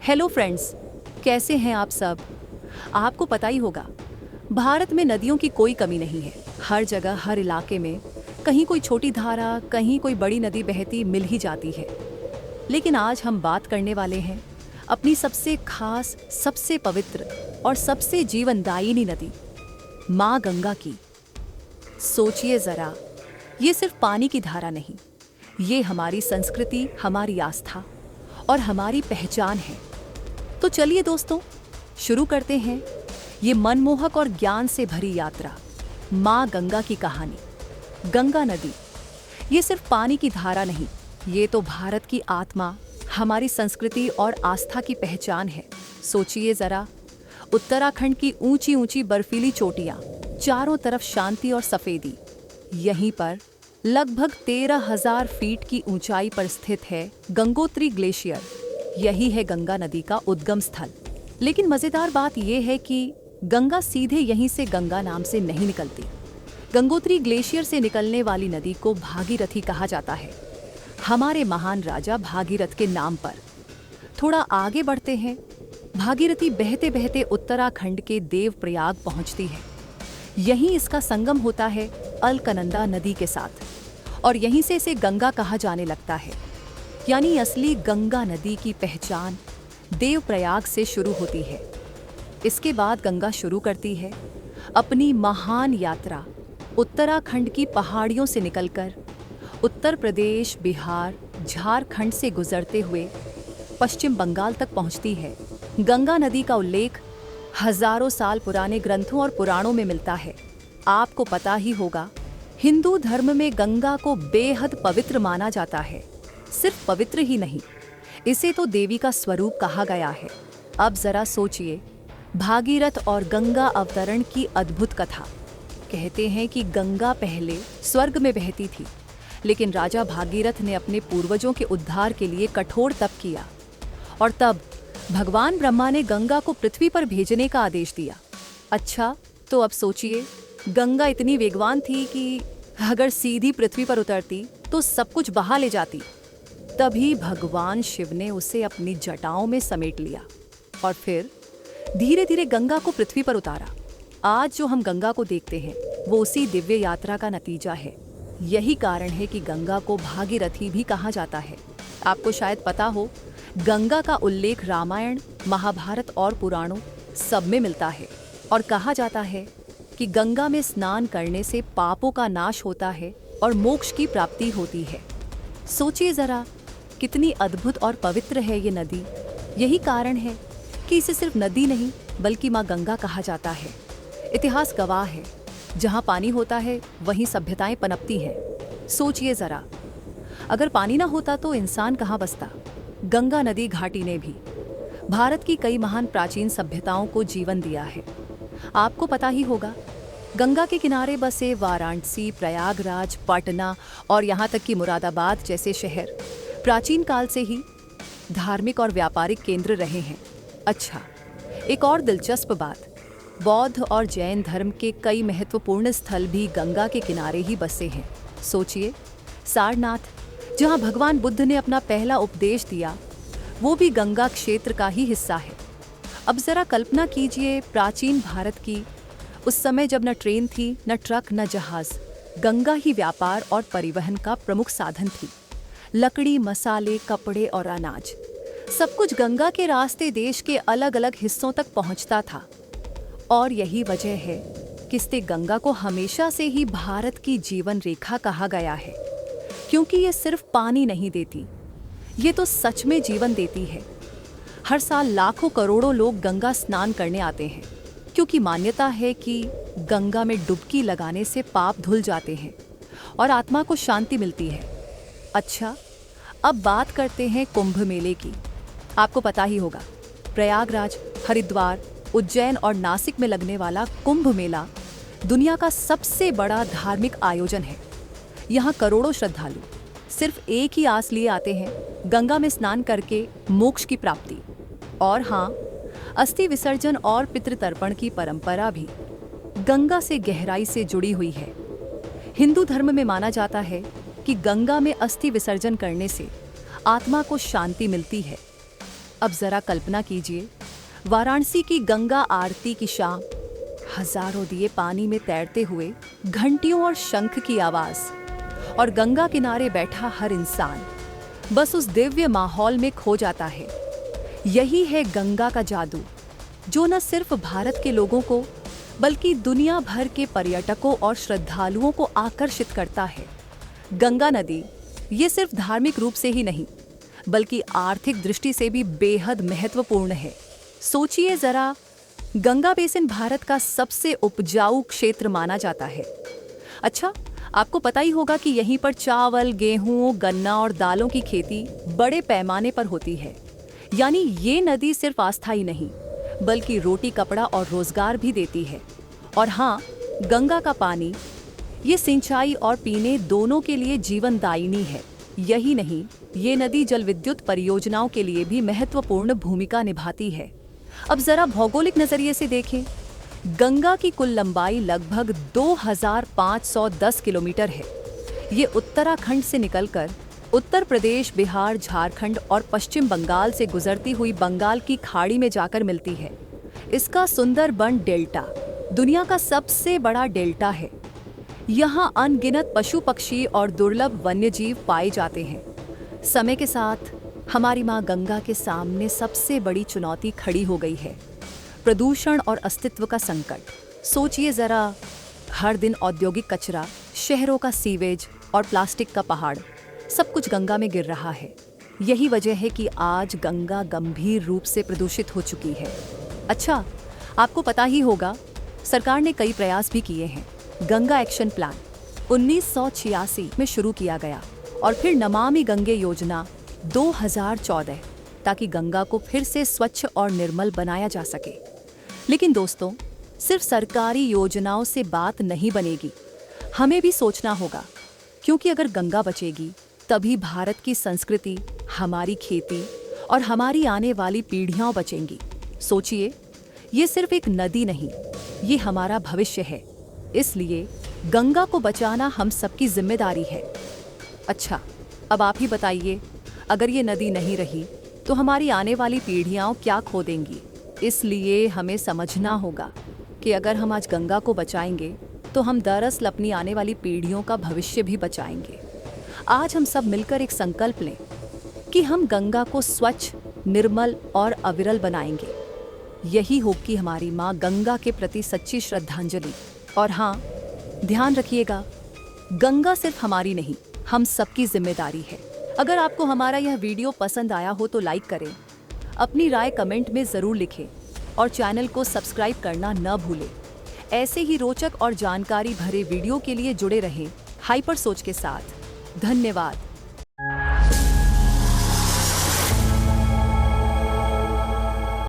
Hello friends, कैसे हैं आप सब। आपको पता ही होगा, भारत में नदियों की कोई कमी नहीं है। हर जगह, हर इलाके में कहीं कोई छोटी धारा, कहीं कोई बड़ी नदी बहती मिल ही जाती है। लेकिन आज हम बात करने वाले हैं अपनी सबसे खास, सबसे पवित्र और सबसे जीवनदायिनी नदी, माँ गंगा की। सोचिए जरा, ये सिर्फ पानी की धारा नहीं, ये हमारी संस्कृति, हमारी आस्था और हमारी पहचान है। तो चलिए दोस्तों, शुरू करते हैं ये मनमोहक और ज्ञान से भरी यात्रा, माँ गंगा की कहानी। गंगा नदी ये सिर्फ पानी की धारा नहीं, ये तो भारत की आत्मा, हमारी संस्कृति और आस्था की पहचान है। सोचिए जरा, उत्तराखंड की ऊंची ऊंची बर्फीली चोटियां, चारों तरफ शांति और सफेदी। यहीं पर लगभग 13,000 फीट की ऊंचाई पर स्थित है गंगोत्री ग्लेशियर। यही है गंगा नदी का उद्गम स्थल। लेकिन मजेदार बात यह है कि गंगा सीधे यहीं से गंगा नाम से नहीं निकलती। गंगोत्री ग्लेशियर से निकलने वाली नदी को भागीरथी कहा जाता है, हमारे महान राजा भागीरथ के नाम पर। थोड़ा आगे बढ़ते हैं, भागीरथी बहते बहते उत्तराखंड के देवप्रयाग पहुंचती है। यहीं इसका संगम होता है अलकनंदा नदी के साथ, और यहीं से इसे गंगा कहा जाने लगता है। यानी असली गंगा नदी की पहचान देवप्रयाग से शुरू होती है। इसके बाद गंगा शुरू करती है अपनी महान यात्रा, उत्तराखंड की पहाड़ियों से निकलकर उत्तर प्रदेश, बिहार, झारखंड से गुजरते हुए पश्चिम बंगाल तक पहुंचती है। गंगा नदी का उल्लेख हजारों साल पुराने ग्रंथों और पुराणों में मिलता है। आपको पता ही होगा, हिंदू धर्म में गंगा को बेहद पवित्र माना जाता है। सिर्फ पवित्र ही नहीं, इसे तो देवी का स्वरूप कहा गया है। अब जरा सोचिए, भागीरथ और गंगा अवतरण की अद्भुत कथा। कहते हैं कि गंगा पहले स्वर्ग में बहती थी, लेकिन राजा भागीरथ ने अपने पूर्वजों के उद्धार के लिए कठोर तप किया, और तब भगवान ब्रह्मा ने गंगा को पृथ्वी पर भेजने का आदेश दिया। अच्छा, तो अब सोचिए, गंगा इतनी वेगवान थी कि अगर सीधी पृथ्वी पर उतरती तो सब कुछ बहा ले जाती। तभी भगवान शिव ने उसे अपनी जटाओं में समेट लिया और फिर धीरे धीरे गंगा को पृथ्वी पर उतारा। आज जो हम गंगा को देखते हैं, वो उसी दिव्य यात्रा का नतीजा है। यही कारण है कि गंगा को भागीरथी भी कहा जाता है। आपको शायद पता हो, गंगा का उल्लेख रामायण, महाभारत और पुराणों सब में मिलता है, और कहा जाता है कि गंगा में स्नान करने से पापों का नाश होता है और मोक्ष की प्राप्ति होती है। सोचिए जरा, कितनी अद्भुत और पवित्र है ये नदी। यही कारण है कि इसे सिर्फ नदी नहीं, बल्कि माँ गंगा कहा जाता है। इतिहास गवाह है, जहाँ पानी होता है वहीं सभ्यताएं पनपती हैं। सोचिए जरा, अगर पानी ना होता तो इंसान कहाँ बसता। गंगा नदी घाटी ने भी भारत की कई महान प्राचीन सभ्यताओं को जीवन दिया है। आपको पता ही होगा, गंगा के किनारे बसे वाराणसी, प्रयागराज, पटना और यहाँ तक कि मुरादाबाद जैसे शहर प्राचीन काल से ही धार्मिक और व्यापारिक केंद्र रहे हैं। अच्छा, एक और दिलचस्प बात, बौद्ध और जैन धर्म के कई महत्वपूर्ण स्थल भी गंगा के किनारे ही बसे हैं। सोचिए, सारनाथ, जहाँ भगवान बुद्ध ने अपना पहला उपदेश दिया, वो भी गंगा क्षेत्र का ही हिस्सा है। अब जरा कल्पना कीजिए, प्राचीन भारत की, उस समय जब न ट्रेन थी, न ट्रक, न जहाज, गंगा ही व्यापार और परिवहन का प्रमुख साधन थी। लकड़ी, मसाले, कपड़े और अनाज, सब कुछ गंगा के रास्ते देश के अलग अलग हिस्सों तक पहुंचता था। और यही वजह है कि इसे गंगा को हमेशा से ही भारत की जीवन रेखा कहा गया है, क्योंकि ये सिर्फ पानी नहीं देती, ये तो सच में जीवन देती है। हर साल लाखों करोड़ों लोग गंगा स्नान करने आते हैं, क्योंकि मान्यता है कि गंगा में डुबकी लगाने से पाप धुल जाते हैं और आत्मा को शांति मिलती है। अच्छा, अब बात करते हैं कुंभ मेले की। आपको पता ही होगा, प्रयागराज, हरिद्वार, उज्जैन और नासिक में लगने वाला कुंभ मेला दुनिया का सबसे बड़ा धार्मिक आयोजन है। यहाँ करोड़ों श्रद्धालु सिर्फ एक ही आस लिए आते हैं, गंगा में स्नान करके मोक्ष की प्राप्ति। और हाँ, अस्थि विसर्जन और पितृतर्पण की परंपरा भी गंगा से गहराई से जुड़ी हुई है। हिंदू धर्म में माना जाता है कि गंगा में अस्थि विसर्जन करने से आत्मा को शांति मिलती है। अब जरा कल्पना कीजिए, वाराणसी की गंगा आरती की शाम, हजारों दिए पानी में तैरते हुए, घंटियों और शंख की आवाज, और गंगा किनारे बैठा हर इंसान बस उस दिव्य माहौल में खो जाता है। यही है गंगा का जादू, जो न सिर्फ भारत के लोगों को बल्कि दुनिया भर के पर्यटकों और श्रद्धालुओं को आकर्षित करता है। गंगा नदी ये सिर्फ धार्मिक रूप से ही नहीं बल्कि आर्थिक दृष्टि से भी बेहद महत्वपूर्ण है। सोचिए जरा, गंगा बेसिन भारत का सबसे उपजाऊ क्षेत्र माना जाता है। अच्छा, आपको पता ही होगा कि यहीं पर चावल, गेहूं, गन्ना और दालों की खेती बड़े पैमाने पर होती है। यानी ये नदी सिर्फ आस्था ही नहीं बल्कि रोटी, कपड़ा और रोजगार भी देती है। और हाँ, गंगा का पानी ये सिंचाई और पीने दोनों के लिए जीवनदायिनी है। यही नहीं, ये नदी जल विद्युत परियोजनाओं के लिए भी महत्वपूर्ण भूमिका निभाती है। अब जरा भौगोलिक नजरिए से देखें, गंगा की कुल लंबाई लगभग 2510 किलोमीटर है। ये उत्तराखंड से निकलकर उत्तर प्रदेश, बिहार, झारखंड और पश्चिम बंगाल से गुजरती हुई बंगाल की खाड़ी में जाकर मिलती है। इसका सुंदरबन डेल्टा दुनिया का सबसे बड़ा डेल्टा है। यहाँ अनगिनत पशु, पक्षी और दुर्लभ वन्यजीव पाए जाते हैं। समय के साथ हमारी माँ गंगा के सामने सबसे बड़ी चुनौती खड़ी हो गई है, प्रदूषण और अस्तित्व का संकट। सोचिए जरा, हर दिन औद्योगिक कचरा, शहरों का सीवेज और प्लास्टिक का पहाड़, सब कुछ गंगा में गिर रहा है। यही वजह है कि आज गंगा गंभीर रूप से प्रदूषित हो चुकी है। अच्छा, आपको पता ही होगा, सरकार ने कई प्रयास भी किए हैं। गंगा एक्शन प्लान 1986 में शुरू किया गया और फिर नमामि गंगे योजना 2014, ताकि गंगा को फिर से स्वच्छ और निर्मल बनाया जा सके। लेकिन दोस्तों, सिर्फ सरकारी योजनाओं से बात नहीं बनेगी, हमें भी सोचना होगा, क्योंकि अगर गंगा बचेगी तभी भारत की संस्कृति, हमारी खेती और हमारी आने वाली पीढ़ियां बचेंगी। सोचिए, ये सिर्फ एक नदी नहीं, ये हमारा भविष्य है। इसलिए गंगा को बचाना हम सबकी जिम्मेदारी है। अच्छा, अब आप ही बताइए, अगर ये नदी नहीं रही तो हमारी आने वाली पीढ़ियां क्या खो देंगी। इसलिए हमें समझना होगा कि अगर हम आज गंगा को बचाएंगे तो हम दरअसल अपनी आने वाली पीढ़ियों का भविष्य भी बचाएंगे। आज हम सब मिलकर एक संकल्प लें कि हम गंगा को स्वच्छ, निर्मल और अविरल बनाएंगे। यही होगी हमारी माँ गंगा के प्रति सच्ची श्रद्धांजलि। और हाँ, ध्यान रखिएगा, गंगा सिर्फ हमारी नहीं, हम सबकी जिम्मेदारी है। अगर आपको हमारा यह वीडियो पसंद आया हो तो लाइक करें, अपनी राय कमेंट में ज़रूर लिखें और चैनल को सब्सक्राइब करना न भूलें। ऐसे ही रोचक और जानकारी भरे वीडियो के लिए जुड़े रहें हाइपर सोच के साथ। धन्यवाद।